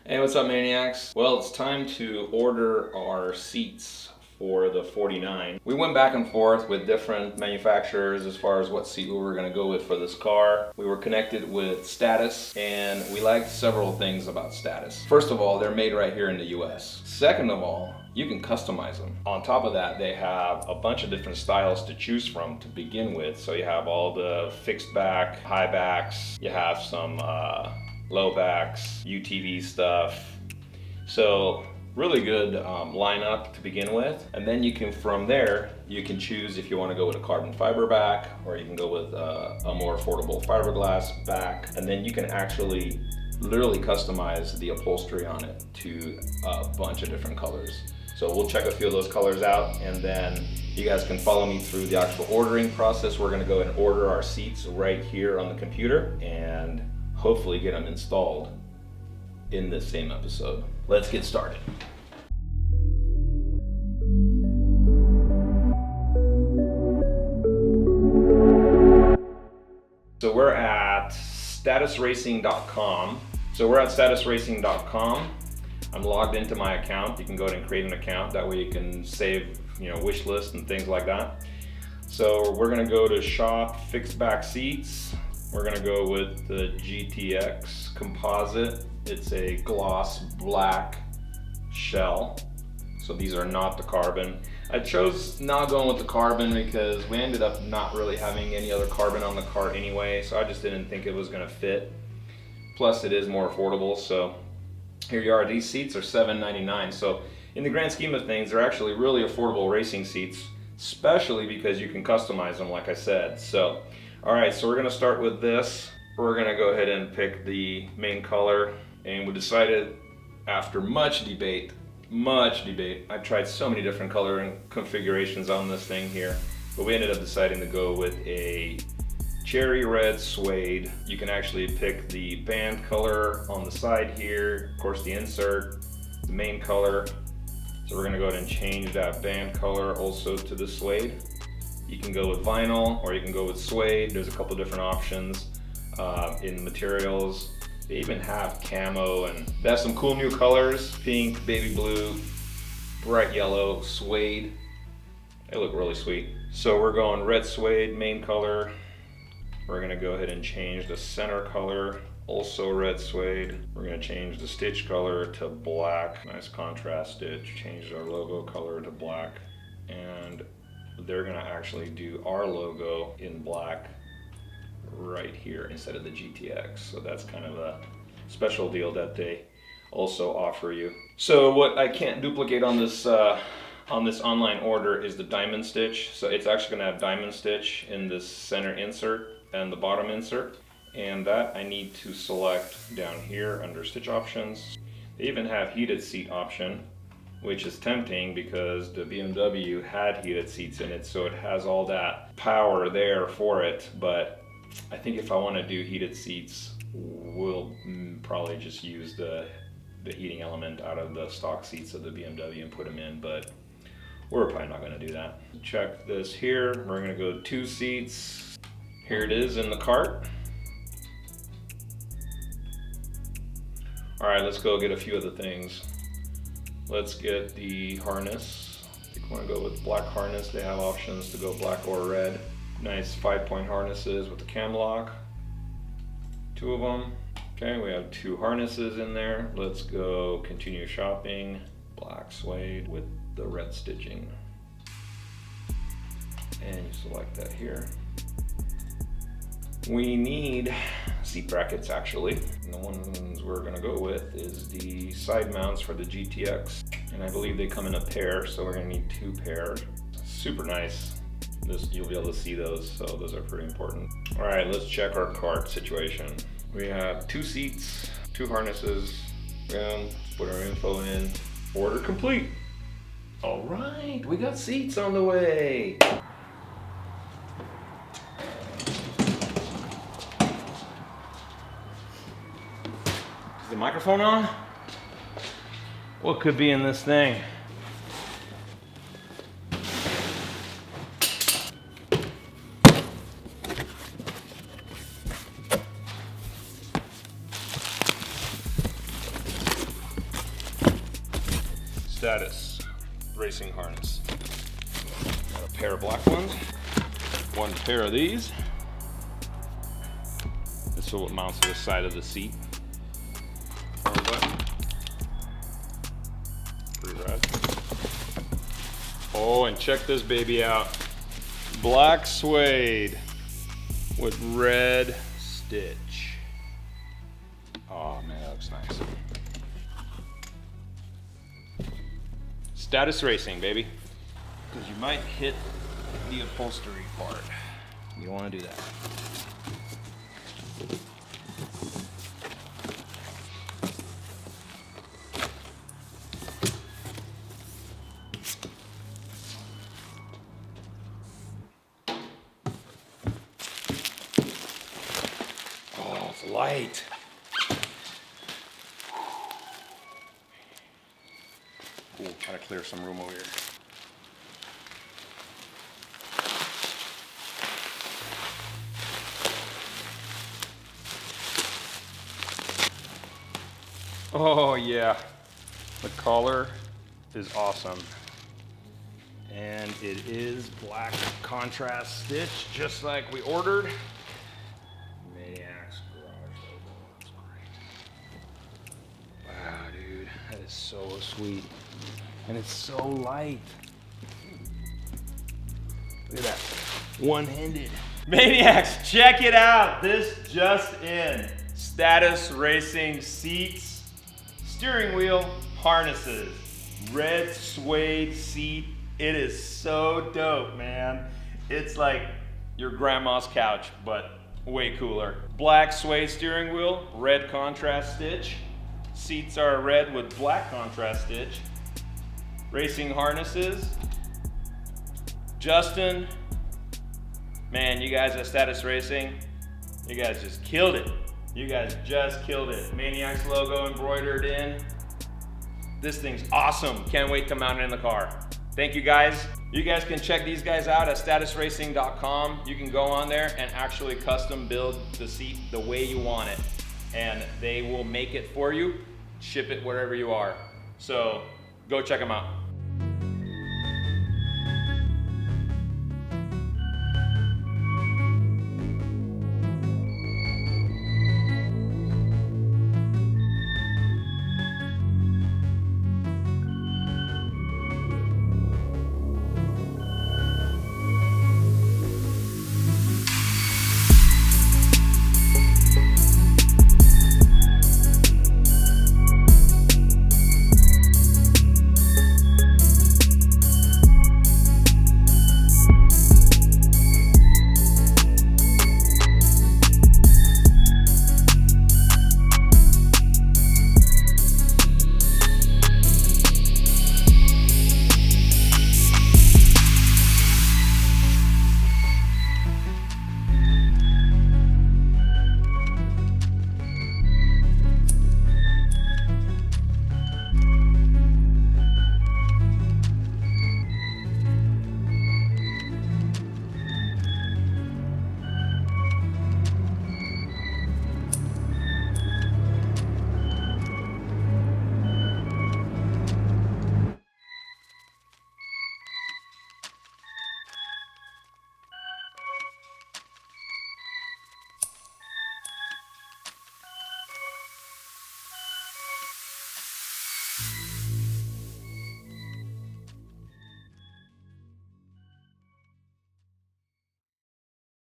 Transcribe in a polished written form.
Hey, what's up, Maniacs? Well, it's time to order our seats for the 49. We went back and forth with different manufacturers as far as what seat we were going to go with for this car. We were connected with Status, and we liked several things about Status. First of all, they're made right here in the US. Second of all, you can customize them. On top of that, they have a bunch of different styles to choose from to begin with. So you have all the fixed back, high backs, you have some low backs, UTV stuff. So really good lineup to begin with. And then you can, from there, you can choose if you want to go with a carbon fiber back, or you can go with a more affordable fiberglass back. And then you can actually literally customize the upholstery on it to a bunch of different colors. So we'll check a few of those colors out, and then you guys can follow me through the actual ordering process. We're gonna go and order our seats right here on the computer and hopefully get them installed in this same episode. Let's get started. So we're at statusracing.com. I'm logged into my account. You can go ahead and create an account. That way you can save, wish lists and things like that. So we're gonna go to shop fixed back seats. We're gonna go with the GTX composite. It's a gloss black shell. So these are not the carbon. I chose not going with the carbon because we ended up not really having any other carbon on the car anyway. So I just didn't think it was gonna fit. Plus it is more affordable. So here you are. These seats are $7.99. So in the grand scheme of things, they're actually really affordable racing seats, especially because you can customize them, like I said. So, all right, so we're gonna start with this. We're gonna go ahead and pick the main color, and we decided after much debate, I tried so many different color and configurations on this thing here, but we ended up deciding to go with a cherry red suede. You can actually pick the band color on the side here, of course the insert, the main color. So we're gonna go ahead and change that band color also to the suede. You can go with vinyl or you can go with suede. There's a couple different options in materials. They even have camo, and they have some cool new colors: pink, baby blue, bright yellow, suede. They look really sweet. So we're going red suede, main color. We're gonna go ahead and change the center color, also red suede. We're gonna change the stitch color to black, nice contrast stitch. Change our logo color to black, and they're gonna actually do our logo in black right here instead of the GTX. So that's kind of a special deal that they also offer you. So what I can't duplicate on this online order is the diamond stitch. So it's actually gonna have diamond stitch in this center insert and the bottom insert, and that I need to select down here under stitch options. They even have heated seat option, which is tempting because the BMW had heated seats in it, so it has all that power there for it. But I think if I want to do heated seats, we'll probably just use the heating element out of the stock seats of the BMW and put them in, but we're probably not going to do that. Check this here. We're going to go 2 seats. Here it is in the cart. All right, let's go get a few of the things. Let's get the harness. I think we want to go with black harness. They have options to go black or red. Nice 5-point harnesses with the cam lock. 2 of them. Okay, we have 2 harnesses in there. Let's go continue shopping. Black suede with the red stitching. And you select that here. We need seat brackets actually. And the ones we're gonna go with is the side mounts for the GTX. And I believe they come in a pair, so we're gonna need 2 pairs. Super nice. You'll be able to see those, so those are pretty important. All right, let's check our cart situation. We have 2 seats, 2 harnesses. Boom, put our info in. Order complete. All right, we got seats on the way. Is the microphone on? What could be in this thing? Status racing harness. Got a pair of black ones, one pair of these. This is what mounts to the side of the seat. Power button. Pretty rad. Oh, and check this baby out. Black suede with red stitch. Oh man, that looks nice. Status racing, baby. Because you might hit the upholstery part. You don't want to do that. Oh, it's light. Cool, trying to clear some room over here. Oh yeah, the collar is awesome. And it is black contrast stitch, just like we ordered. Maniacs Garage logo, that's great. Wow, dude, that is so sweet. And it's so light. Look at that, one-handed. Maniacs, check it out. This just in. Status racing seats, steering wheel, harnesses, red suede seat. It is so dope, man. It's like your grandma's couch, but way cooler. Black suede steering wheel, red contrast stitch. Seats are red with black contrast stitch. Racing harnesses. Justin, man, you guys at Status Racing, you guys just killed it. You guys just killed it. Maniacs logo embroidered in. This thing's awesome. Can't wait to mount it in the car. Thank you guys. You guys can check these guys out at statusracing.com. You can go on there and actually custom build the seat the way you want it. And they will make it for you, ship it wherever you are. So go check them out.